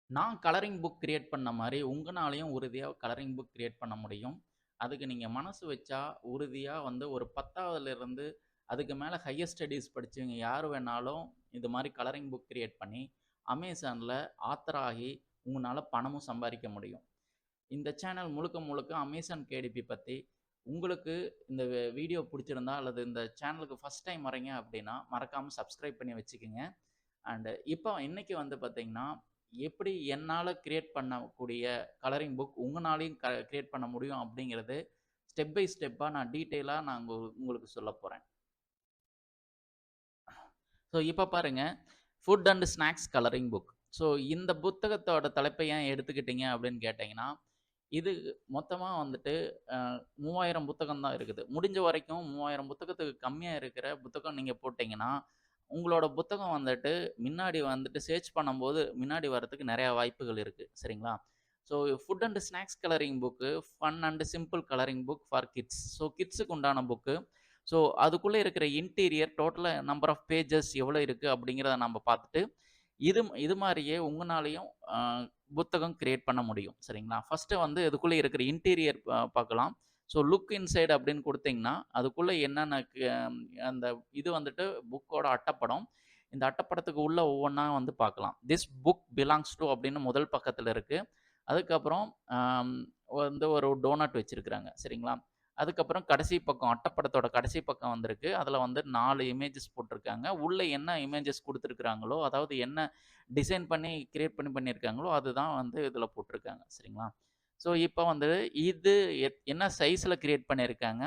நான் colouring book create பண்ண மாரி, உங்கனாலயும் உறுதியா கலரிங் புக் கிரியேட் பண்ண முடியும். அதுக்கு நீங்க மனசு வச்சா, உறுதியா வந்து ஒரு 10வதுலேருந்து அதுக்கு மேல ஹையர் ஸ்டடீஸ் படிச்சவங்க யார் வேணாலும், இது மாரி கலரிங் புக் கிரியேட் பண்ணி, அமேசான்ல ஆத்தர் ஆகி, உங்கனால பணமும் சம்பாரிக்க முடியும். இந்த சேனல் முழுக்க முழுக்க அமேசான் கேடிபி பத்தி. உங்களுக்கு இந்த வீடியோ புடிச்சிருந்தா, அல்லது இந்த சேனலுக்கு ஃபர்ஸ்ட் டைம் வர்றீங்க அப்டின்னா, மறக்காம சப்ஸ்கிரைப் பண்ணி வச்சுக்கங்க. அண்ட் இப்போ இன்னைக்கு வந்து பார்த்தீங்கன்னா, எப்படி என்னால கிரியேட் பண்ணக்கூடிய கலரிங் புக் உங்கனாலயும் கிரியேட் பண்ண முடியும் அப்படிங்கிறது ஸ்டெப் பை ஸ்டெப்பா நான் டீட்டெயிலா நான் உங்களுக்கு சொல்லப் போறேன். ஸோ இப்ப பாருங்க, food and snacks colouring book. So இந்த புத்தகத்தோட தலைப்பை ஏன் எடுத்துக்கிட்டீங்க அப்படின்னு கேட்டீங்கன்னா, இது மொத்தமா வந்துட்டு அ 3000 புத்தகம் தான் இருக்குது. முடிஞ்ச வரைக்கும் 3000 புத்தகத்துக்கு கம்மியா இருக்கிற புத்தகம் நீங்க போட்டீங்கன்னா, உங்களோட புத்தகம் வந்துட்டு மின்னாடி வந்துட்டு சர்ச் பண்ணும்போது மின்னாடி வர்றதுக்கு நெறைய வாய்ப்புகள் இருக்கு. சரிங்களா? So food and snacks colouring book, fun and simple colouring book for kids. So கிட்ஸுக்கு உண்டான புக்கு. ஸோ அதுக்குள்ள இருக்கிற இன்டீரியர் டோட்டலா நம்பர் ஆஃப் பேஜஸ் எவ்வளோ இருக்கு அப்படிங்கிறத நம்ப பார்த்துட்டு, இது இது மாரியே உங்கனாலயும் புத்தகம் கிரியேட் பண்ண முடியும். சரிங்களா? ஃபர்ஸ்ட்டு வந்து இதுக்குள்ள இருக்கிற இன்டீரியர் பார்க்கலாம். ஸோ லுக் இன்சைட் அப்படின்னு குடுத்தீங்கன்னா, அதுக்குள்ள என்னென்ன அந்த இது வந்துட்டு புக்கோட அட்டப்படம். இந்த அட்டப்படத்துக்கு உள்ள ஒவ்வொன்னா வந்து பார்க்கலாம். திஸ் புக் பிலாங்ஸ் டூ அப்படின்னு முதல் பக்கத்துல இருக்கு. அதுக்கப்புறம் அம் வந்து ஒரு டோனட் வச்சிருக்கிறாங்க. சரிங்களா? அதுக்கப்புறம் கடைசி பக்கம் அட்டப்படத்தோட கடைசி பக்கம் வந்திருக்கு. அதுல வந்து 4 இமேஜஸ் போட்டிருக்காங்க. உள்ள என்ன இமேஜஸ் குடுத்துருக்காங்களோ, அதாவது என்ன டிசைன் பண்ணி கிரியேட் பண்ணியிருக்காங்களோ, அதுதான் வந்து இதுல போட்டிருக்காங்க. சரிங்களா? ஸோ இப்ப வந்து இது என்ன சைஸ்ல கிரியேட் பண்ணியிருக்காங்க.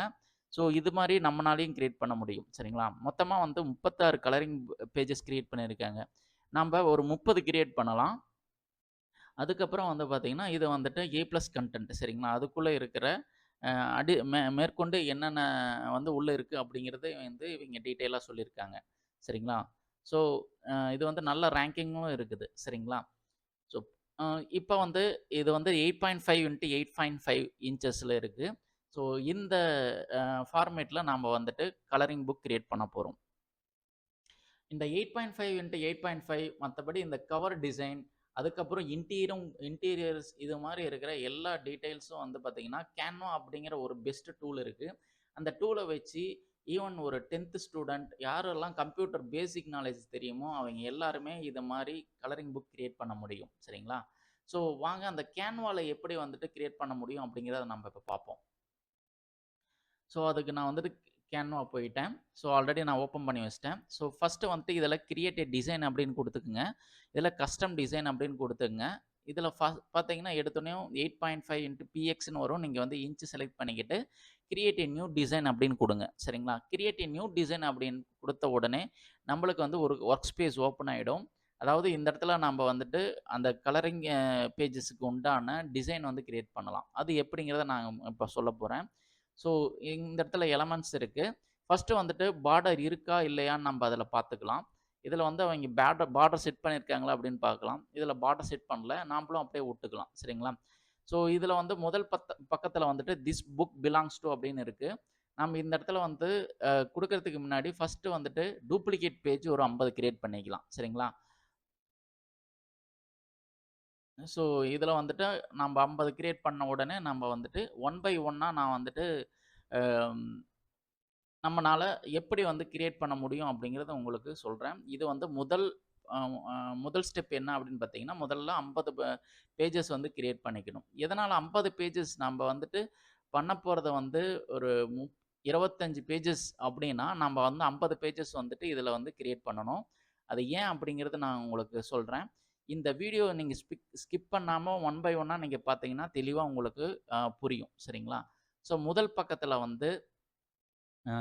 ஸோ இது மாரி நம்மனாலயும் கிரியேட் பண்ண முடியும். சரிங்களா? மொத்தமா வந்து 36 கலரிங் பேஜஸ் கிரியேட் பண்ணியிருக்காங்க. நம்ப ஒரு 30 கிரியேட் பண்ணலாம். அதுக்கப்புறம் வந்து பார்த்தீங்கன்னா, இது வந்துட்டு ஏ பிளஸ் கன்டென்ட் சரிங்களா? அதுக்குள்ள இருக்கிற அ அடி மேற்கொண்டு என்னென்ன வந்து உள்ள இருக்கு அப்படிங்கிறத வந்து இவைங்க டீட்டெயிலா சொல்லியிருக்காங்க. சரிங்களா? ஸோ இது வந்து நல்ல ரேங்கிங்கும் இருக்குது. சரிங்களா? ஸோ அ இப்ப வந்து இது வந்து 8.5 இன்டு 8.5 இன்ச்சஸ்ல இருக்கு. ஸோ இந்த ஃபார்மேட்ல நாம வந்துட்டு கலரிங் புக் கிரியேட் பண்ண போறோம். இந்த 8.5 இன்டு 8.5 மத்தபடி இந்த கவர் டிசைன், அதுக்கப்புறம் இன்டீரியர்ஸ் இது மாரி இருக்கிற எல்லா டீட்டெயில்ஸும் வந்து பார்த்தீங்கன்னா, Canva அப்படிங்கிற ஒரு பெஸ்ட் டூல் இருக்கு. அந்த டூல வச்சு ஈவன் ஒரு 10த் ஸ்டூடண்ட் யாரெல்லாம் கம்ப்யூட்டர் பேசிக் நாலேட்ஜ் தெரியுமோ, அவங்க எல்லாருமே இத மாரி கலரிங் புக் கிரியேட் பண்ண முடியும். சரிங்களா? ஸோ வாங்க அந்த Canvaல எப்படி வந்துட்டு கிரியேட் பண்ண முடியும் அப்படிங்கிறத நம்ம இப்ப பார்ப்போம். ஸோ, அதுக்கு நான் வந்துட்டு கேன்வா போயிட்டேன். ஸோ, ஆல்ரெடி நான் ஓப்பன் பண்ணி வச்சுட்டேன். ஸோ, ஃபர்ஸ்ட்டு வந்துட்டு இதில கிரியேட் எ டிசைன் அப்படின்னு குடுத்துக்குங்க. இதில கஸ்டம் டிசைன் அப்படின்னு குடுத்துக்கங்க. இதில பார்த்தீங்கன்னா, எடுத்தோனயும் 8.5 இன்டு பிஎக்ஸ்ன்னு வரும். நீங்க வந்து இன்ச் செலக்ட் பண்ணிக்கிட்டு, கிரியேட் எ நியூ டிசைன் அப்படின்னு குடுங்க. சரிங்களா? கிரியேட் எ நியூ டிசைன் அப்படின்னு குடுத்த உடனே, நம்மளுக்கு வந்து ஒரு வொர்க் ஸ்பேஸ் ஓப்பன் ஆயிடும். அதாவது இந்த இடத்துல நம்ப வந்துட்டு அந்த கலரிங் பேஜஸ்க்கு உண்டான டிசைன் வந்து கிரியேட் பண்ணலாம். அது எப்படிங்கிறத நான் இப்ப சொல்லப் போறேன். ஸோ, இந்த இடத்துல எலமென்ட்ஸ் இருக்கு. ஃபர்ஸ்ட்டு வந்துட்டு பார்டர் இருக்கா? இல்லையான்னு நம்ப அதில பார்த்துக்கலாம். இதில வந்து அவைங்க பார்டர் செட் பண்ணியிருக்காங்களா? அப்படின்னு பார்க்கலாம். இதில பார்டர் செட் பண்ணல. நாமளும் அப்படியே விட்டுக்கலாம். சரிங்களா? ஸோ, இதில வந்து முதல் பக்கத்தில வந்துட்டு திஸ் புக் பிலாங்ஸ் டூ அப்படின்னு இருக்கு. நம்ம இந்த இடத்துல வந்து குடுக்கறதுக்கு முன்னாடி ஃபர்ஸ்ட்டு வந்துட்டு டூப்ளிகேட் பேஜ் ஒரு 50 கிரியேட் பண்ணிக்கலாம். சரிங்களா? ஸோ, இதில வந்துட்டு நம்ப 50 கிரியேட் பண்ண உடனே நம்ப வந்துட்டு ஒன் பை ஒன்னா நான் வந்துட்டு அம் நம்மனால எப்படி வந்து கிரியேட் பண்ண முடியும் அப்படிங்கிறத உங்களுக்கு சொல்றேன். இது வந்து முதல் அ அ முதல் ஸ்டெப் என்ன அப்படின்னு பார்த்தீங்கன்னா, முதல்ல 50 பேஜஸ் வந்து கிரியேட் பண்ணிக்கணும். எதனால 50 பேஜஸ் நம்ப வந்துட்டு பண்ண போறத வந்து ஒரு 25 பேஜஸ் அப்படின்னா, நம்ப வந்து 50 பேஜஸ் வந்துட்டு இதில வந்து கிரியேட் பண்ணணும். அது ஏன் அப்படிங்கிறத நான் உங்களுக்கு சொல்றேன். இந்த வீடியோ நீங்க ஸ்கிப் பண்ணாம ஒன் பை ஒன்னா நீங்க பார்த்தீங்கன்னா, தெளிவா உங்களுக்கு புரியும். சரிங்களா? ஸோ முதல் பக்கத்தில வந்து அ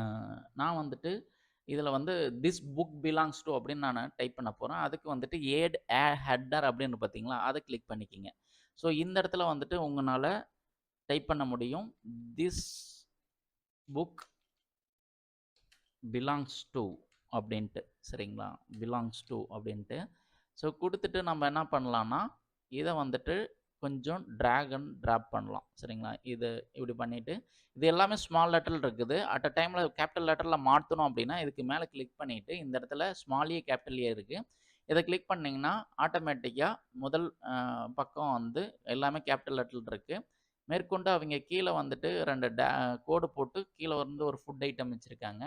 நான் வந்துட்டு இதில வந்து திஸ் புக் பிலாங்ஸ் டூ அப்படின்னு நானு டைப் பண்ண போறேன். அதுக்கு வந்துட்டு ஹெட்டர் அப்படின்னு பார்த்தீங்களா? அத கிளிக் பண்ணிக்கங்க. ஸோ இந்த இடத்துல வந்துட்டு உங்கனால டைப் பண்ண முடியும். திஸ் புக் பிலாங்ஸ் டூ அப்படின்ட்டு. சரிங்களா? பிலாங்ஸ் டூ அப்படின்ட்டு. ஸோ குடுத்துட்டு நம்ம என்ன பண்ணலாம்னா, இத வந்துட்டு கொஞ்சம் டிராக் அண்ட் டிராப் பண்ணலாம். சரிங்களா? இது இப்படி பண்ணிட்டு, இது எல்லாமே ஸ்மால் லெட்டர்ல இருக்குது. அட் டைம்ல கேப்பிட்டல் லெட்டர்ல மாத்தணும் அப்படின்னா, இதுக்கு மேல கிளிக் பண்ணிட்டு, இந்த இடத்துல ஸ்மால் ஏ, கேப்பிட்டல் ஏ இருக்கு. இத கிளிக் பண்ணீங்கன்னா, ஆட்டோமேட்டிக்கா முதல் பக்கம் வந்து எல்லாமே கேப்பிட்டல் லெட்டர்ல இருக்கு. மேற்கொண்டு அவைங்க கீழ வந்துட்டு 2 கோடு போட்டு கீழ வந்து ஒரு ஃபுட் ஐட்டம் வச்சிருக்காங்க.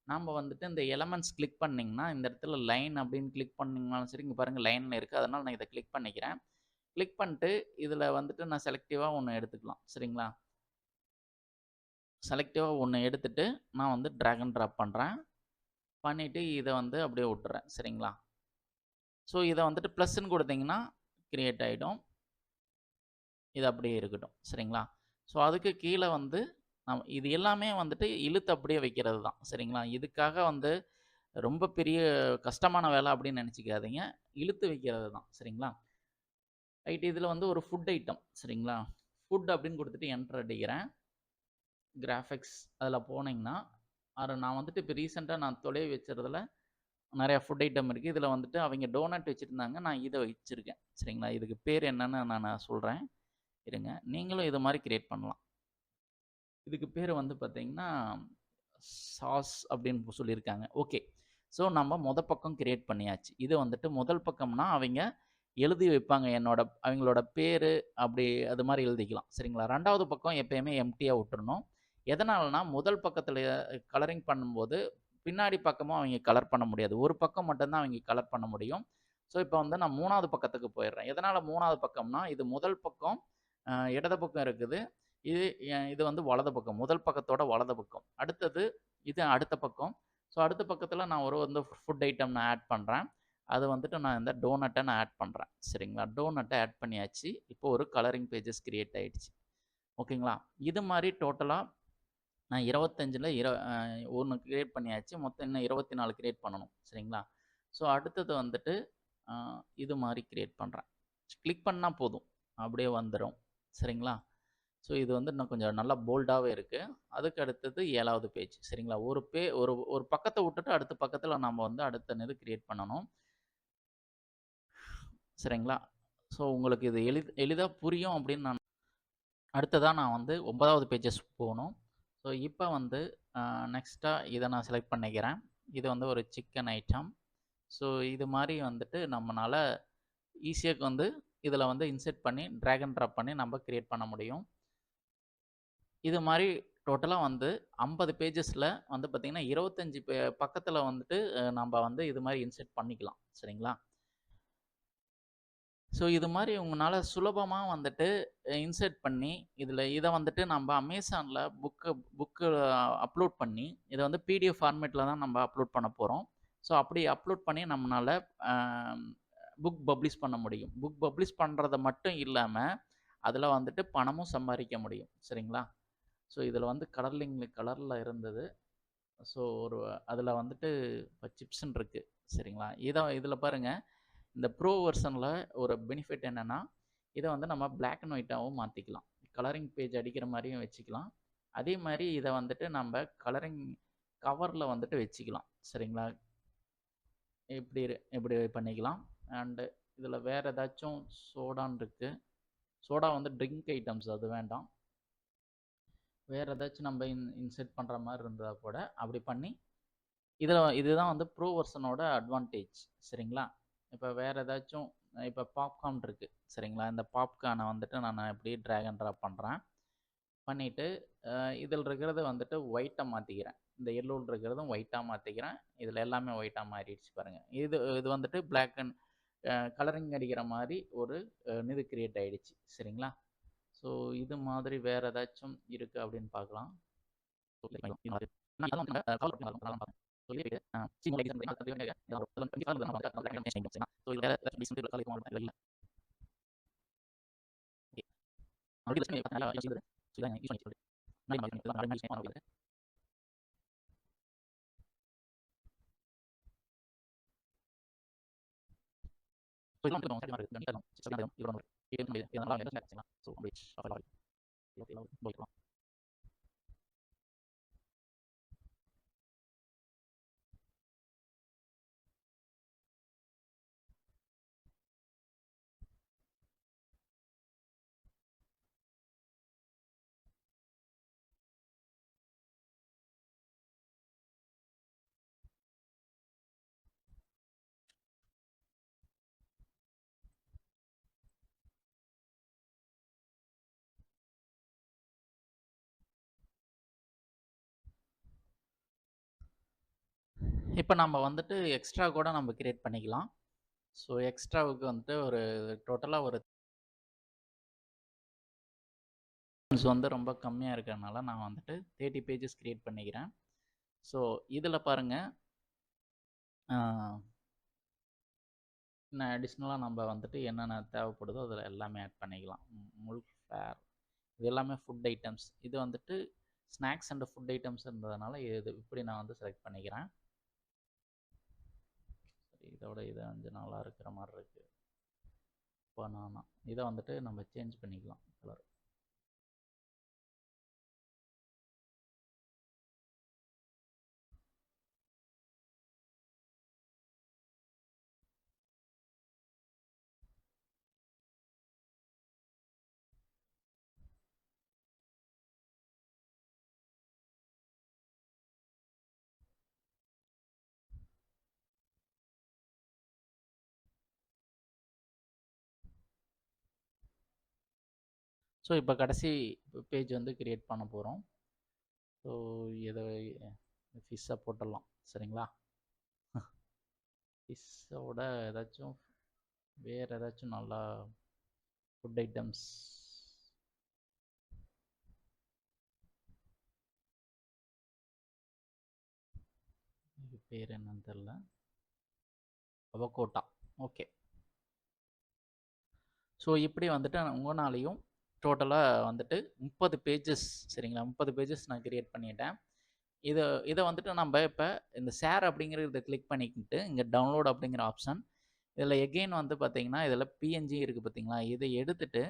நாம வந்துட்டு இந்த எலமென்ட்ஸ் கிளிக் பண்ணீங்கன்னா, இந்த இடத்துல லைன் அப்படின்னு கிளிக் பண்ணீங்கனாலும் சரி, இங்க பாருங்க லைன்ல இருக்கு. அதனால நான் இத கிளிக் பண்ணிக்கிறேன். கிளிக் பண்ணிட்டு, இதுல வந்துட்டு நான் செலக்டிவா ஒண்ணு எடுத்துக்கலாம். சரிங்களா? செலக்டிவா ஒண்ணு எடுத்துட்டு, நான் வந்து டிராக் அண்ட் ட்ராப் பண்றேன். பண்ணிட்டு இத வந்து அப்படியே விட்டுறேன். சரிங்களா? ஸோ இத வந்துட்டு ப்ளஸ்ன்னு குடுத்தீங்கன்னா, கிரியேட் ஆயிடும். இது அப்படியே இருக்கட்டும். சரிங்களா? ஸோ அதுக்கு கீழ வந்து இது எல்லாமே வந்துட்டு இழுத்து அப்படியே வைக்கிறது தான். சரிங்களா? இதுக்காக வந்து ரொம்ப பெரிய கஷ்டமான வேலை அப்படின்னு நெனச்சுக்காதீங்க. இழுத்து வைக்கிறது தான். சரிங்களா? ரைட் இதில வந்து ஒரு ஃபுட் ஐட்டம். சரிங்களா? ஃபுட் அப்படின்னு குடுத்துட்டு என்டர் அடிக்கிறேன். கிராபிக்ஸ் அதில போனீங்கன்னா, நான் வந்துட்டு இப்ப ரீசென்ட்டா நான் தொலைவி வச்சதுல நெறைய ஃபுட் ஐட்டம் இருக்கு. இதில வந்துட்டு அவைங்க டோனட் வச்சிருந்தாங்க. நான் இத வச்சிருக்கேன். சரிங்களா? இதுக்கு பேர் என்னன்னு நான் சொல்றேன். இருங்க. நீங்களும் இது மாரி கிரியேட் பண்ணலாம். இதுக்கு பேரு வந்து பார்த்தீங்கன்னா, சாஸ் அப்படின்னு சொல்லியிருக்காங்க. ஓகே. ஸோ நம்ம பக்கம் கிரியேட் பண்ணியாச்சு. இது வந்துட்டு முதல் பக்கம்னா, அவைங்க எழுதி வைப்பாங்க. அவைங்களோட பேரு அப்படி அது மாரி எழுதிக்கலாம். சரிங்களா? 2வது பக்கம் எப்பயுமே எம்ப்டியா விட்டுறணும். எதனாலனா, முதல் பக்கத்தில கலரிங் பண்ணும்போது, பின்னாடி பக்கமும் அவைங்க கலர் பண்ண முடியாது. ஒரு பக்கம் மட்டும் தான் அவைங்க கலர் பண்ண முடியும். ஸோ, இப்ப வந்து நான் 3வது பக்கத்துக்கு போயிடுறேன். எதனால 3வது பக்கம்னா, இது முதல் பக்கம், இடது பக்கம் இருக்குது. இது இது வந்து வலது பக்கம். முதல் பக்கத்தோட வலது பக்கம். அடுத்தது இது அடுத்த பக்கம். ஸோ, அடுத்த பக்கத்தில நான் வந்து ஃபுட் ஐட்டம் நான் ஆட் பண்றேன். அது வந்துட்டு நான் இந்த டோனட்ட நான் ஆட் பண்றேன். சரிங்களா? டோனட்ட ஆட் பண்ணியாச்சு. இப்போ ஒரு கலரிங் பேஜஸ் கிரியேட் ஆயிடுச்சு. ஓகேங்களா? இது மாரி டோட்டலா நான் 25ல 1 கிரியேட் பண்ணியாச்சு. மொத்தம் இன்னும் 24 கிரியேட் பண்ணணும். சரிங்களா? ஸோ, அடுத்தது வந்துட்டு அ இது மாரி கிரியேட் பண்றேன். கிளிக் பண்ணா போதும். அப்படியே வந்துரும். சரிங்களா? ஸோ, இது வந்து இன்னும் கொஞ்சம் நல்லா போல்டாவே இருக்கு. அதுக்கு அடுத்தது 7வது பேஜ். சரிங்களா? ஒரு ஒரு பக்கத்த விட்டுட்டு அடுத்த பக்கத்துல நாம வந்து அடுத்த இது கிரியேட் பண்ணணும். சரிங்களா? ஸோ, உங்களுக்கு இது எளிதா புரியும் அப்படின்னு அடுத்ததா நான் வந்து 9வது பேஜஸ் போணும். ஸோ, இப்ப வந்து நெக்ஸ்ட்டா இத நான் செலக்ட் பண்ணிக்கிறேன். இது வந்து ஒரு சிக்கன் ஐட்டம். ஸோ, இது மாரி வந்துட்டு நம்மனால ஈஸியா வந்து இதுல வந்து இன்செர்ட் பண்ணி, டிராக் அண்ட் ட்ராப் பண்ணி நம்ம கிரியேட் பண்ண முடியும். இது மாரி டோட்டலா வந்து 50 பேஜஸ்ல வந்து பார்த்தீங்கன்னா, 25 பக்கத்துல வந்துட்டு நம்ப வந்து இது மாரி இன்செர்ட் பண்ணிக்கலாம். சரிங்களா? ஸோ இது மாரி உங்கனால சுலபமா வந்துட்டு இன்செர்ட் பண்ணி, இத வந்துட்டு நம்ப Amazonல புக்கு அப்லோட் பண்ணி, இத வந்து பிடிஎஃப் ஃபார்மேட்ல தான் நம்ப அப்லோட் பண்ண போறோம். ஸோ அப்படி அப்லோட் பண்ணி நம்மனால அ புக் பப்ளிஷ் பண்ண முடியும். புக் பப்ளிஷ் பண்றது மட்டும் இல்லாம, அதுல வந்துட்டு பணமும் சம்பாரிக்க முடியும். சரிங்களா? ஸோ இதில வந்து கலர்ல இருந்தது. ஸோ அதில வந்துட்டு இப்போ சிப்ஸ்ன்னு இருக்கு. சரிங்களா? இதில பாருங்க, இந்த ப்ரோ வெர்ஷன்ல ஒரு பெனிஃபிட் என்னன்னா, இத வந்து நம்ம பிளாக் அண்ட் ஒயிட்டாவும் மாத்திக்கலாம். கலரிங் பேஜ் அடிக்கிற மாரியும் வச்சுக்கலாம். அதே மாரி இத வந்துட்டு நம்ப கலரிங் கவர்ல வந்துட்டு வச்சுக்கலாம். சரிங்களா? இப்படி பண்ணிக்கலாம். அண்ட் இதில வேற ஏதாச்சும் சோடான்னு இருக்கு. சோடா வந்து ட்ரிங்க் ஐட்டம்ஸ் அது வேண்டாம். வேற ஏதாச்சும் நம்ம இன்செர்ட் பண்ற மாரி இருந்தா கூட அப்படி பண்ணி இதுதான் வந்து ப்ரோ வெர்ஷனோட அட்வான்டேஜ். சரிங்களா? இப்ப வேற ஏதாச்சும் இப்ப பாப்கார்ன் இருக்கு. சரிங்களா? இந்த பாப்கார்ன வந்துட்டு நான் இப்படியே டிராக் அண்ட் ட்ராப் பண்றேன். பண்ணிட்டு இதில இருக்கிறத வந்துட்டு ஒயிட்டா மாத்திக்கிறேன். இந்த எல்லோல இருக்கிறதும் ஒயிட்டா மாத்திக்கிறேன். இதில எல்லாமே ஒயிட்டா மாறிடுச்சு பாருங்க. இது இது வந்துட்டு பிளாக் அண்ட் கலரிங் அடிக்கிற மாரி ஒரு இது கிரியேட் ஆயிடுச்சு. சரிங்களா? ஸோ இது மாதிரி வேற ஏதாச்சும் இருக்கு அப்படின்னு பார்க்கலாம். இப்போ நம்ம வந்துட்டு எக்ஸ்ட்ரா கூட நம்ம கிரியேட் பண்ணிக்கலாம். ஸோ எக்ஸ்ட்ராவுக்கு வந்துட்டு ஒரு டோட்டலாக ஒரு வந்து ரொம்ப கம்மியாக இருக்கிறதுனால நான் வந்துட்டு 30 பேஜஸ் கிரியேட் பண்ணிக்கிறேன். ஸோ இதில் பாருங்கள், இன்னும் அடிஷ்னலாக நம்ம வந்துட்டு என்னென்ன தேவைப்படுதோ அதில் எல்லாமே ஆட் பண்ணிக்கலாம். முல்க் ஃபேர் இது எல்லாமே ஃபுட் ஐட்டம்ஸ். இது வந்துட்டு ஸ்நாக்ஸ் அண்ட் ஃபுட் ஐட்டம்ஸ் இருந்ததுனால இது இப்படி நான் வந்து செலக்ட் பண்ணிக்கிறேன். சரி, இதோட இது கொஞ்சம் நல்லா இருக்கிற மாதிரி இருக்குது. இப்போ நான் இதை வந்துட்டு நம்ம சேஞ்ச் பண்ணிக்கலாம் கலர். ஸோ இப்போ கடைசி பேஜ் வந்து கிரியேட் பண்ண போகிறோம். ஸோ இதை ஃபிஷ்ஷை போட்டுடலாம். சரிங்களா? ஃபிஷ்ஷோட ஏதாச்சும் வேறு ஏதாச்சும் நல்லா ஃபுட் ஐட்டம்ஸ் இது பேர் என்னன்னு தெரில. அவகோட்டா. ஓகே. ஸோ இப்படி வந்துட்டு உங்களாலையும் டோட்டலாக வந்துட்டு 30 பேஜஸ், சரிங்களா, 30 பேஜஸ் நான் கிரியேட் பண்ணிட்டேன். இதை வந்துட்டு நம்ம இப்போ இந்த ஷேர் அப்படிங்கிறத கிளிக் பண்ணிக்கிட்டு இங்கே டவுன்லோட் அப்படிங்கிற ஆப்ஷன், இதில் எகெயின் வந்து பார்த்தீங்கன்னா இதில் பிஎன்ஜி இருக்குது பார்த்தீங்களா, இதை எடுத்துட்டு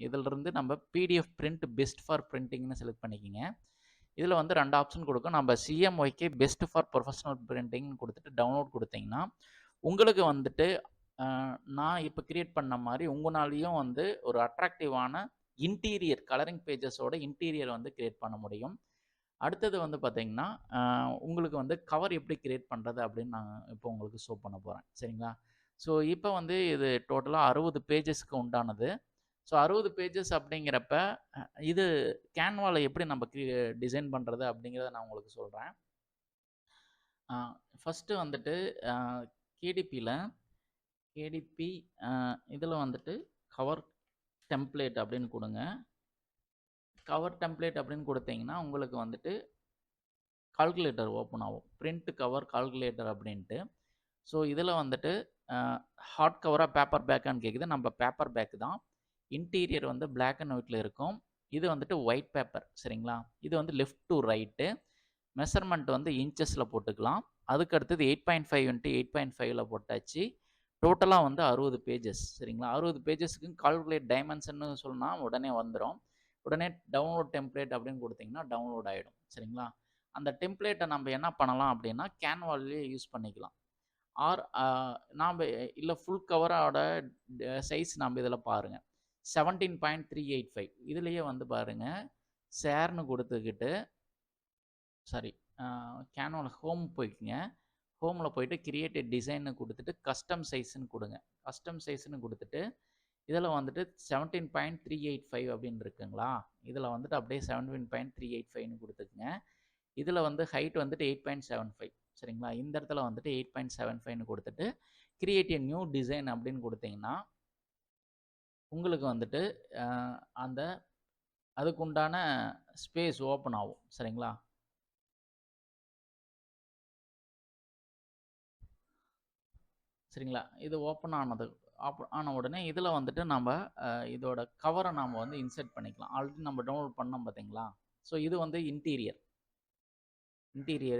இதிலிருந்து நம்ம பிடிஎஃப் பிரிண்ட் பெஸ்ட் ஃபார் பிரிண்டிங்னு செலக்ட் பண்ணிக்கிங்க. இதில் வந்து 2 ஆப்ஷன் கொடுக்கும். நம்ம சிஎம்ஒய்கே பெஸ்ட் ஃபார் ப்ரொஃபஷனல் பிரிண்டிங்னு கொடுத்துட்டு டவுன்லோட் கொடுத்தீங்கன்னா உங்களுக்கு வந்துட்டு நான் இப்போ கிரியேட் பண்ண மாதிரி உங்களாலையும் வந்து ஒரு அட்ராக்டிவான இன்டீரியர் கலரிங் பேஜஸோட இன்டீரியர் வந்து கிரியேட் பண்ண முடியும். அடுத்தது வந்து பார்த்தீங்கன்னா உங்களுக்கு வந்து கவர் எப்படி கிரியேட் பண்ணுறது அப்படின்னு நான் இப்போ உங்களுக்கு ஷோ பண்ண போகிறேன். சரிங்களா? ஸோ இப்போ வந்து இது டோட்டலாக 60 பேஜஸ்க்கு உண்டானது. ஸோ 60 பேஜஸ் அப்படிங்கிறப்ப இது கேன்வாவில் எப்படி நம்ம டிசைன் பண்ணுறது அப்படிங்கிறத நான் உங்களுக்கு சொல்கிறேன். ஃபஸ்ட்டு வந்துட்டு கேடிபி இதில் வந்துட்டு கவர் டெம்ப்ளேட் அப்படின்னு கொடுங்க. கவர் டெம்ப்ளேட் அப்படின்னு கொடுத்தீங்கன்னா உங்களுக்கு வந்துட்டு கால்குலேட்டர் ஓப்பன் ஆகும். பிரிண்ட் கவர் கால்குலேட்டர் அப்படின்ட்டு. ஸோ இதில் வந்துட்டு ஹார்ட் கவராக பேப்பர் பேக்கான்னு கேட்குது. நம்ம பேப்பர் பேக் தான். இன்டீரியர் வந்து பிளாக் அண்ட் ஒயிட்டில் இருக்கும். இது வந்துட்டு ஒயிட் பேப்பர். சரிங்களா? இது வந்து லெஃப்ட் டு ரைட்டு. மெஷர்மெண்ட் வந்து இன்ச்சஸில் போட்டுக்கலாம். அதுக்கு அடுத்தது 8.5 × 8.5ல் போட்டாச்சு. டோட்டலாக வந்து 60 பேஜஸ். சரிங்களா? 60 பேஜஸ்க்கு கால்குலேட் டைமென்ஷன்னு சொன்னால் உடனே வந்துடும். உடனே டவுன்லோட் டெம்ப்ளேட் அப்படின்னு கொடுத்தீங்கன்னா டவுன்லோட் ஆகிடும். சரிங்களா? அந்த டெம்ப்ளேட்டை நம்ம என்ன பண்ணலாம் அப்படின்னா கேன்வாலேயே யூஸ் பண்ணிக்கலாம். ஆர் நாம் இல்லை ஃபுல் கவரோட சைஸ் நம்ம இதில் பாருங்கள் 17.385 இதுலேயே வந்து பாருங்கள் ஷேர்னு கொடுத்துக்கிட்டு சாரி கேன்வாவில் ஹோம் போய்க்குங்க. ஹோமில் போயிட்டு கிரியேட்டட் டிசைன்னு கொடுத்துட்டு கஸ்டம் சைஸ்ன்னு கொடுங்க. கஸ்டம் சைஸ்ன்னு கொடுத்துட்டு இதில் வந்துட்டு 17.385 அப்படின்னு இருக்குங்களா, இதில் வந்துட்டு அப்படியே 17.385ன்னு கொடுத்துக்குங்க. இதில் வந்து ஹைட் வந்துட்டு 8.75. சரிங்களா? இந்த இடத்துல வந்துட்டு 8.75ன்னு கொடுத்துட்டு கிரியேட் எ நியூ டிசைன் அப்படின்னு கொடுத்தீங்கன்னா உங்களுக்கு வந்துட்டு அந்த அதுக்குண்டான ஸ்பேஸ் ஓப்பன் ஆகும். சரிங்களா? சரிங்களா? இது ஓப்பன் ஆன உடனே இதில் வந்துட்டு நம்ம இதோட கவரை நாம் வந்து இன்சர்ட் பண்ணிக்கலாம். ஆல்ரெடி நம்ம டவுன்லோட் பண்ணோம் பார்த்தீங்களா? ஸோ இது வந்து இன்டீரியர்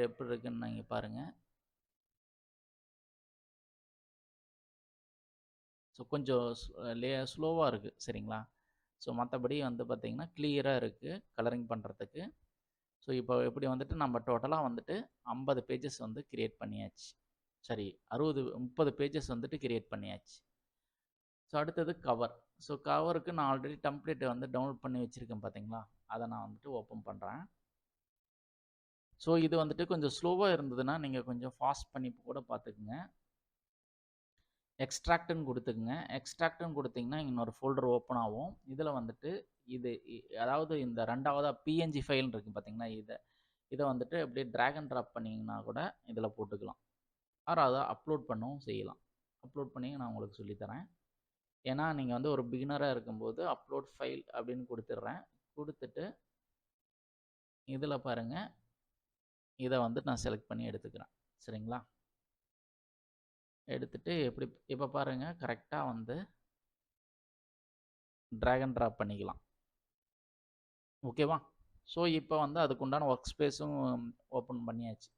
எப்படி இருக்குன்னு நீங்கள் பாருங்கள். ஸோ கொஞ்சம் ஸ்லோவாக இருக்குது. சரிங்களா? ஸோ மற்றபடி வந்து பார்த்திங்கன்னா கிளியராக இருக்குது கலரிங் பண்ணுறதுக்கு. ஸோ இப்போ எப்படி வந்துட்டு நம்ம டோட்டலாக வந்துட்டு 50 பேஜஸ் வந்து கிரியேட் பண்ணியாச்சு. சரி, 30 பேஜஸ் வந்துட்டு கிரியேட் பண்ணியாச்சு. ஸோ அடுத்தது கவர். ஸோ கவருக்கு நான் ஆல்ரெடி டெம்ப்ளேட்டை வந்து டவுன்லோட் பண்ணி வச்சுருக்கேன் பார்த்தீங்களா, அதை நான் வந்துட்டு ஓப்பன் பண்ணுறேன். ஸோ இது வந்துட்டு கொஞ்சம் ஸ்லோவாக இருந்ததுன்னா நீங்கள் கொஞ்சம் ஃபாஸ்ட் பண்ணி கூட பார்த்துக்குங்க. எக்ஸ்ட்ராக்ட்னு கொடுத்துக்குங்க. எக்ஸ்ட்ராக்ட்னு கொடுத்தீங்கன்னா இன்னொரு ஃபோல்டர் ஓப்பன் ஆகும். இதில் வந்துட்டு இது அதாவது இந்த 2வது பிஎன்ஜி ஃபைல்னு இருக்குது பார்த்தீங்கன்னா, இதை வந்துட்டு அப்படியே ட்ராக் அண்ட் ட்ராப் பண்ணிங்கன்னா கூட இதில் போட்டுக்கலாம். ஆர் அதை அப்லோட் பண்ணவும் செய்யலாம். அப்லோட் பண்ணி நான் உங்களுக்கு சொல்லித்தரேன். ஏன்னா நீங்கள் வந்து ஒரு பிகினராக இருக்கும்போது அப்லோட் ஃபைல் அப்படின்னு கொடுத்துட்றேன். கொடுத்துட்டு இதில் பாருங்கள், இதை வந்து நான் செலக்ட் பண்ணி எடுத்துக்கிறேன். சரிங்களா? எடுத்துட்டு எப்படி இப்போ பாருங்கள், கரெக்டாக வந்து ட்ராக் அண்ட் ட்ராப் பண்ணிக்கலாம். ஓகேவா? ஸோ இப்போ வந்து அதுக்குண்டான ஒர்க் ஸ்பேஸும் ஓப்பன் பண்ணியாச்சு.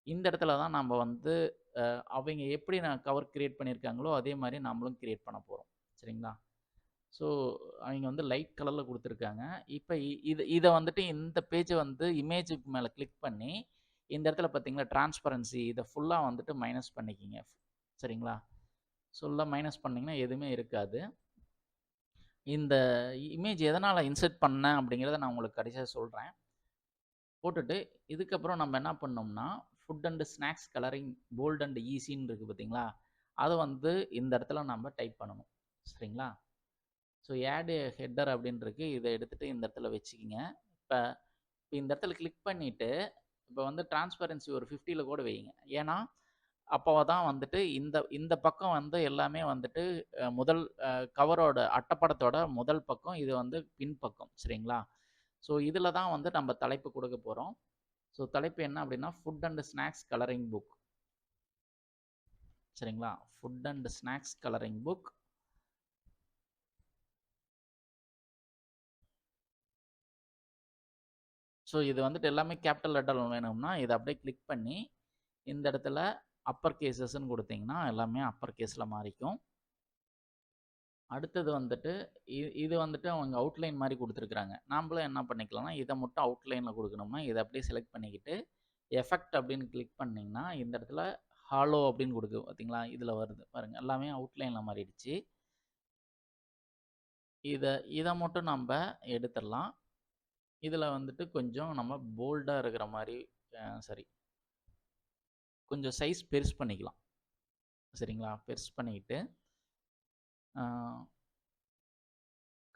இந்த இடத்துல தான் நம்ம வந்து அவங்க எப்படி நான் கவர் கிரியேட் பண்ணியிருக்காங்களோ அதே மாதிரி நம்மளும் கிரியேட் பண்ண போகிறோம். சரிங்களா? ஸோ அவங்க வந்து லைட் கலரில் கொடுத்துருக்காங்க. இப்போ இதை வந்துட்டு இந்த பேஜை வந்து இமேஜுக்கு மேலே கிளிக் பண்ணி இந்த இடத்துல பார்த்தீங்களா டிரான்ஸ்பரன்சி, இதை ஃபுல்லாக வந்துட்டு மைனஸ் பண்ணிக்கிங்க. சரிங்களா? ஃபுல்லாக மைனஸ் பண்ணிங்கன்னா எதுவுமே இருக்காது. இந்த இமேஜ் எதனால் இன்சர்ட் பண்ணேன் அப்படிங்கிறத நான் உங்களுக்கு கடைசியாக சொல்கிறேன். போட்டுட்டு இதுக்கப்புறம் நம்ம என்ன பண்ணோம்னா, food and snacks colouring bold and ஈஸின்னு இருக்குது பார்த்தீங்களா? அதை வந்து இந்த இடத்துல நம்ம டைப் பண்ணணும். சரிங்களா? ஸோ ஆட் ஹெட்டர் அப்படின்னு இருக்கு. இதை எடுத்துகிட்டு இந்த இடத்துல வச்சுக்கிங்க. இப்போ இந்த இடத்துல கிளிக் பண்ணிவிட்டு இப்போ வந்து டிரான்ஸ்பரன்சி ஒரு 50ல் கூட வைங்க. ஏன்னா அப்போ தான் வந்துட்டு இந்த இந்த பக்கம் வந்து எல்லாமே வந்துட்டு முதல் கவரோட அட்டைப்படத்தோட முதல் பக்கம், இது வந்து பின்பக்கம். சரிங்களா? ஸோ இதில் தான் வந்து நம்ம தலைப்பு கொடுக்க போகிறோம். ஸோ தலைப்பு என்ன அப்படின்னா food and snacks colouring book. சரிங்களா? Food and snacks colouring book. So இது வந்துட்டு எல்லாமே கேபிட்டல் லெட்டர் வேணும்னா இதை அப்படியே கிளிக் பண்ணி இந்த இடத்துல அப்பர் கேசஸ்ன்னு கொடுத்தீங்கன்னா எல்லாமே அப்பர் கேஸில் மாறிக்கும். அடுத்தது வந்துட்டு இது வந்துட்டு அவங்க அவுட்லைன் மாதிரி கொடுத்துருக்குறாங்க. நாமளும் என்ன பண்ணிக்கலாம்னா இதை மட்டும் அவுட்லைனில் கொடுக்கணும்னா இதை அப்படியே செலக்ட் பண்ணிக்கிட்டு எஃபெக்ட் அப்படின்னு கிளிக் பண்ணிங்கன்னா இந்த இடத்துல ஹாலோ அப்படின்னு கொடுக்கு பார்த்தீங்களா? இதில் வருது பாருங்கள், எல்லாமே அவுட்லைனில் மாறிடுச்சு. இதை மட்டும் நம்ம எடுத்துடலாம். இதில் வந்துட்டு கொஞ்சம் நம்ம போல்டாக இருக்கிற மாதிரி சரி கொஞ்சம் சைஸ் பெருசு பண்ணிக்கலாம். சரிங்களா? பெருசு பண்ணிக்கிட்டு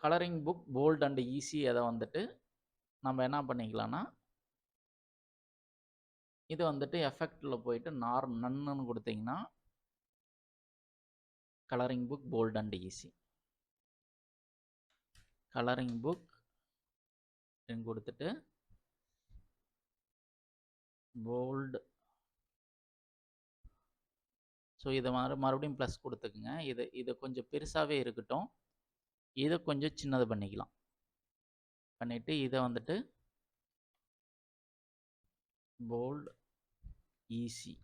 colouring book bold and easy அதை வந்துட்டு நம்ம என்ன பண்ணிக்கலாம்னா இது வந்துட்டு எஃபெக்டில் போயிட்டு நன்னு கொடுத்தீங்கன்னா colouring book bold and easy colouring book கொடுத்துட்டு போல்டு. ஸோ இதை மறுபடியும் ப்ளஸ் கொடுத்துக்குங்க. இது கொஞ்சம் பெருசாகவே இருக்கட்டும். இதை கொஞ்சம் சின்னது பண்ணிக்கலாம். பண்ணிவிட்டு இதை வந்துட்டு போல்ட் ஈஸி.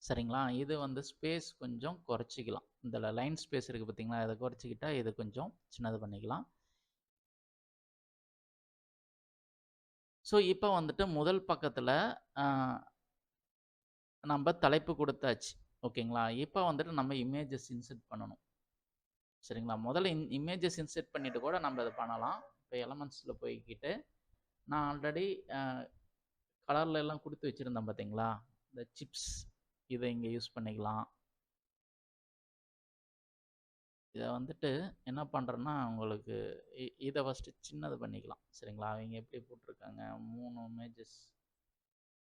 சரிங்களா? இது வந்து ஸ்பேஸ் கொஞ்சம் குறைச்சிக்கலாம். இந்த லைன் ஸ்பேஸ் இருக்குது பார்த்தீங்களா? இதை குறைச்சிக்கிட்டா இது கொஞ்சம் சின்னது பண்ணிக்கலாம். ஸோ இப்போ வந்துட்டு முதல் பக்கத்தில் நம்ம தலைப்பு கொடுத்தாச்சு. ஓகேங்களா? இப்போ வந்துட்டு நம்ம இமேஜஸ் இன்சர்ட் பண்ணணும். சரிங்களா? முதல்ல இமேஜஸ் இன்சர்ட் பண்ணிவிட்டு கூட நம்ம இதை பண்ணலாம். இப்போ எலமெண்ட்ஸில் போய்கிட்டு நான் ஆல்ரெடி கலரில் எல்லாம் கொடுத்து வச்சுருந்தேன் பார்த்தீங்களா? இந்த சிப்ஸ் இதை இங்கே யூஸ் பண்ணிக்கலாம். இதை வந்துட்டு என்ன பண்ணுறேன்னா உங்களுக்கு இதை ஃபஸ்ட்டு சின்னது பண்ணிக்கலாம். சரிங்களா? அவங்க எப்படி போட்டிருக்காங்க 3 இமேஜஸ்.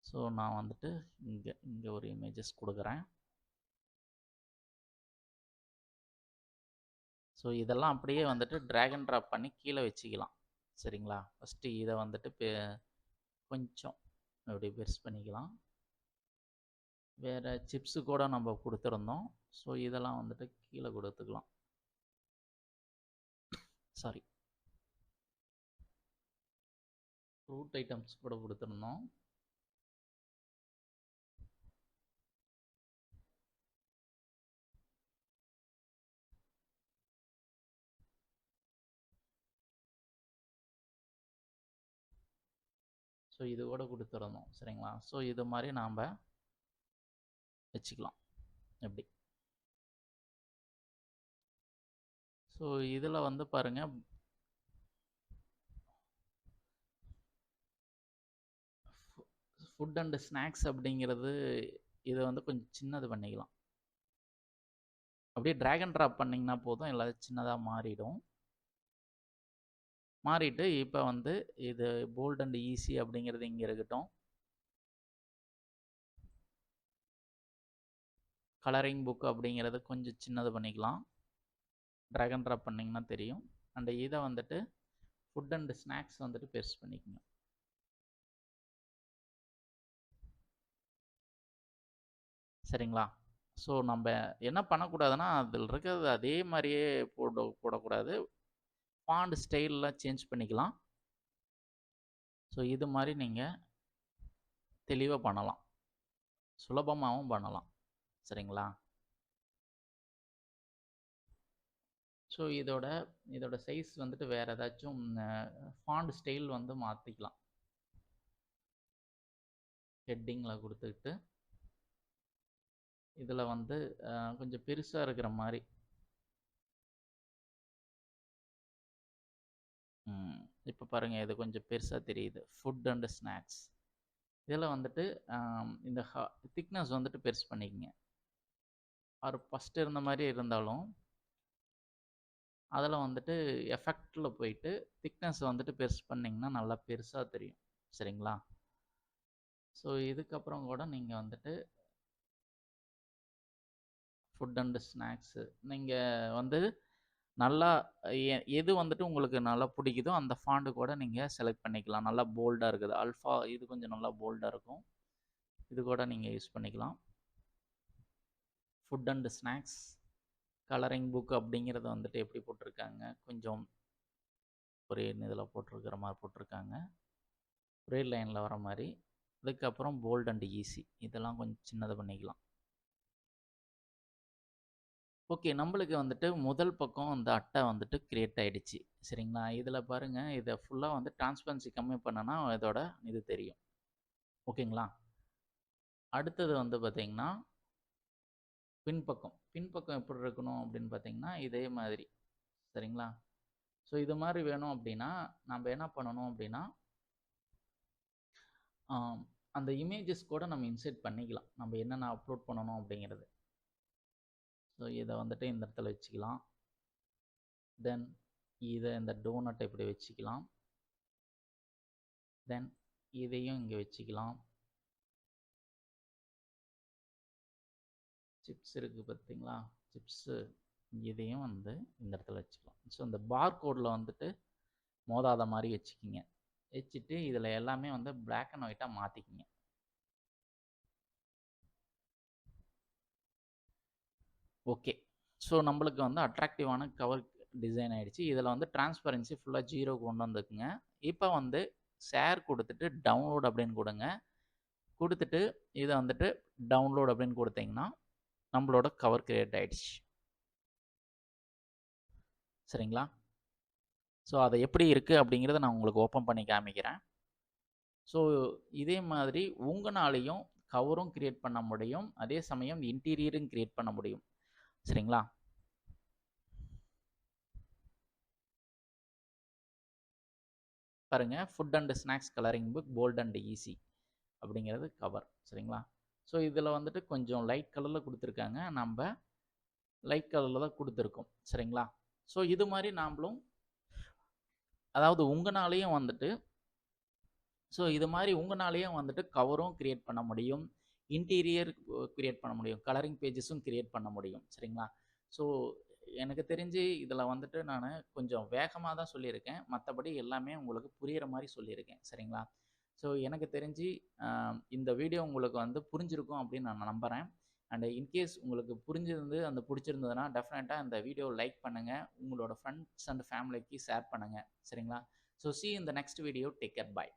ஸோ நான் வந்துட்டு இங்கே ஒரு இமேஜஸ் கொடுக்குறேன். ஸோ இதெல்லாம் அப்படியே வந்துட்டு ட்ராக் அண்ட் ட்ராப் பண்ணி கீழே வச்சுக்கலாம். சரிங்களா? ஃபஸ்ட்டு இதை வந்துட்டு கொஞ்சம் அப்படி பெருசு பண்ணிக்கலாம். வேறு சிப்ஸு கூட நம்ம கொடுத்துருந்தோம். ஸோ இதெல்லாம் வந்துட்டு கீழே கொடுத்துக்கலாம். சாரி, ஃப்ரூட் ஐட்டம்ஸ் கூட கொடுத்துருந்தோம். ஸோ இது கூட கொடுத்துருந்தோம். சரிங்களா? ஸோ இது மாதிரி நாம் வச்சுக்கலாம். எப்படி? ஸோ இதில் வந்து பாருங்கள், ஃபுட் அண்ட் ஸ்நாக்ஸ் அப்படிங்கிறது இதை வந்து கொஞ்சம் சின்னது பண்ணிக்கலாம். அப்படியே ட்ராக் அண்ட் ட்ராப் பண்ணிங்கன்னா போதும், எல்லாம் சின்னதாக மாறிடும். மாறிட்டு இப்போ வந்து இது போல்ட் அண்ட் ஈஸி அப்படிங்கிறது இங்கே இருக்கட்டும். கலரிங் புக் அப்படிங்கிறது கொஞ்சம் சின்னது பண்ணிக்கலாம். ட்ராக் அண்ட் ட்ராப் பண்ணிங்கன்னா தெரியும். அண்ட் இதை வந்துட்டு ஃபுட் அண்ட் ஸ்நாக்ஸ் வந்துட்டு பெருசு பண்ணிக்கோங்க. சரிங்களா? ஸோ நம்ம என்ன பண்ணக்கூடாதுன்னா, அதில் இருக்கிறது அதே மாதிரியே போடக்கூடாது. ஃபாண்ட் ஸ்டைல்லாம் சேஞ்ச் பண்ணிக்கலாம். ஸோ இது மாதிரி நீங்கள் தெளிவாக பண்ணலாம், சுலபமாகவும் பண்ணலாம். சரிங்களா? ஸோ இதோட சைஸ் வந்துட்டு வேறு ஏதாச்சும் ஃபாண்ட் ஸ்டைல் வந்து மாற்றிக்கலாம். ஹெட்டிங்கில் கொடுத்துக்கிட்டு இதில் வந்து கொஞ்சம் பெருசாக இருக்கிற மாதிரி இப்போ பாருங்கள், இது கொஞ்சம் பெருசாக தெரியுது. ஃபுட் அண்ட் ஸ்நாக்ஸ் இதில் வந்துட்டு இந்த திக்னஸ் வந்துட்டு பெருசு பண்ணிக்கங்க. ஒரு ஃபஸ்ட்டு இருந்த மாதிரி இருந்தாலும் அதில் வந்துட்டு எஃபெக்டில் போயிட்டு திக்னஸ் வந்துட்டு பெருசு பண்ணிங்கன்னா நல்லா பெருசாக தெரியும். சரிங்களா? ஸோ இதுக்கப்புறம் கூட நீங்கள் வந்துட்டு ஃபுட் அண்ட் ஸ்நாக்ஸு நீங்கள் வந்து நல்லா எது வந்துட்டு உங்களுக்கு நல்லா பிடிக்குதோ அந்த ஃபாண்ட்டு கூட நீங்கள் செலக்ட் பண்ணிக்கலாம். நல்லா போல்டாக இருக்குது. அல்ஃபா இது கொஞ்சம் நல்லா போல்டாக இருக்கும். இது கூட நீங்கள் யூஸ் பண்ணிக்கலாம். Food and snacks colouring book அப்படிங்கிறத வந்துட்டு எப்படி போட்டிருக்காங்க, கொஞ்சம் ஒரே இதில் போட்டிருக்கிற மாதிரி போட்டிருக்காங்க, ஒரே லைனில் வர மாதிரி. அதுக்கப்புறம் போல்ட் அண்ட் ஈஸி இதெல்லாம் கொஞ்சம் சின்னது பண்ணிக்கலாம். ஓகே, நம்மளுக்கு வந்துட்டு முதல் பக்கம் அந்த அட்டை வந்துட்டு கிரியேட் ஆகிடுச்சு. சரிங்களா? இதில் பாருங்கள், இதை ஃபுல்லாக வந்து டிரான்ஸ்பரன்சி கம்மி பண்ணனா இதோட இது தெரியும். ஓகேங்களா? அடுத்தது வந்து பார்த்திங்கன்னா பின்பக்கம் எப்படி இருக்கணும் அப்படின்னு பார்த்தீங்கன்னா இதே மாதிரி. சரிங்களா? ஸோ இது மாதிரி வேணும் அப்படின்னா நம்ம என்ன பண்ணணும் அப்படின்னா அந்த இமேஜஸ் கூட நம்ம இன்சர்ட் பண்ணிக்கலாம், நம்ம என்னென்ன அப்லோட் பண்ணணும் அப்படிங்கிறது. ஸோ இதை வந்துட்டு இந்த இடத்துல வச்சுக்கலாம். தென் இதை இந்த டோனட்டை இப்படி வச்சுக்கலாம். தென் இதையும் இங்கே வச்சுக்கலாம். சிப்ஸ் இருக்குது பார்த்தீங்களா, சிப்ஸு இதையும் வந்து இந்த இடத்துல வச்சுக்கலாம். ஸோ இந்த பார் கோடில் வந்துட்டு மோதாத மாதிரி வச்சுக்கிங்க. வச்சுட்டு இதில் எல்லாமே வந்து பிளாக் அண்ட் ஒயிட்டாக மாற்றிக்கிங்க. ஓகே, ஸோ நம்மளுக்கு வந்து அட்ராக்டிவான கவர் டிசைன் ஆகிடுச்சு. இதில் வந்து டிரான்ஸ்பரன்சி ஃபுல்லாக 0 கொண்டு வந்துக்குங்க. இப்போ வந்து ஷேர் கொடுத்துட்டு டவுன்லோட் அப்படின்னு கொடுங்க. கொடுத்துட்டு இதை வந்துட்டு டவுன்லோட் அப்படின்னு கொடுத்தீங்கன்னா நம்மளோட கவர் கிரியேட் ஆகிடுச்சு. சரிங்களா? ஸோ அதை எப்படி இருக்குது அப்படிங்கிறத நான் உங்களுக்கு ஓப்பன் பண்ணி காமிக்கிறேன். ஸோ இதே மாதிரி உங்களாலையும் கவரும் கிரியேட் பண்ண முடியும், அதே சமயம் இன்டீரியரும் கிரியேட் பண்ண முடியும். சரிங்களா? பாருங்கள், food and snacks colouring book bold and easy அப்படிங்கிறது கவர். சரிங்களா? ஸோ இதில் வந்துட்டு கொஞ்சம் லைட் கலரில் கொடுத்துருக்காங்க, நம்ம லைட் கலரில் தான் கொடுத்துருக்கோம். சரிங்களா? ஸோ இது மாதிரி நாமளும் அதாவது உங்களாலேயும் வந்துட்டு இது மாதிரி உங்களாலேயும் வந்துட்டு கவரும் கிரியேட் பண்ண முடியும், இன்டீரியர் கிரியேட் பண்ண முடியும், கலரிங் பேஜஸும் கிரியேட் பண்ண முடியும். சரிங்களா? ஸோ எனக்கு தெரிஞ்சு இதில் வந்துட்டு நான் கொஞ்சம் வேகமாக தான் சொல்லியிருக்கேன், மற்றபடி எல்லாமே உங்களுக்கு புரிகிற மாதிரி சொல்லியிருக்கேன். சரிங்களா? ஸோ எனக்கு தெரிஞ்சு இந்த வீடியோ உங்களுக்கு வந்து புரிஞ்சிருக்கும் அப்படின்னு நான் நம்புகிறேன். அண்ட் இன்கேஸ் உங்களுக்கு புரிஞ்சிருந்து பிடிச்சிருந்ததுன்னா டெஃபினட்டாக இந்த வீடியோ லைக் பண்ணுங்கள், உங்களோட ஃப்ரெண்ட்ஸ் அண்ட் ஃபேமிலிக்கு ஷேர் பண்ணுங்கள். சரிங்களா? So see you in the next video. Take care. Bye.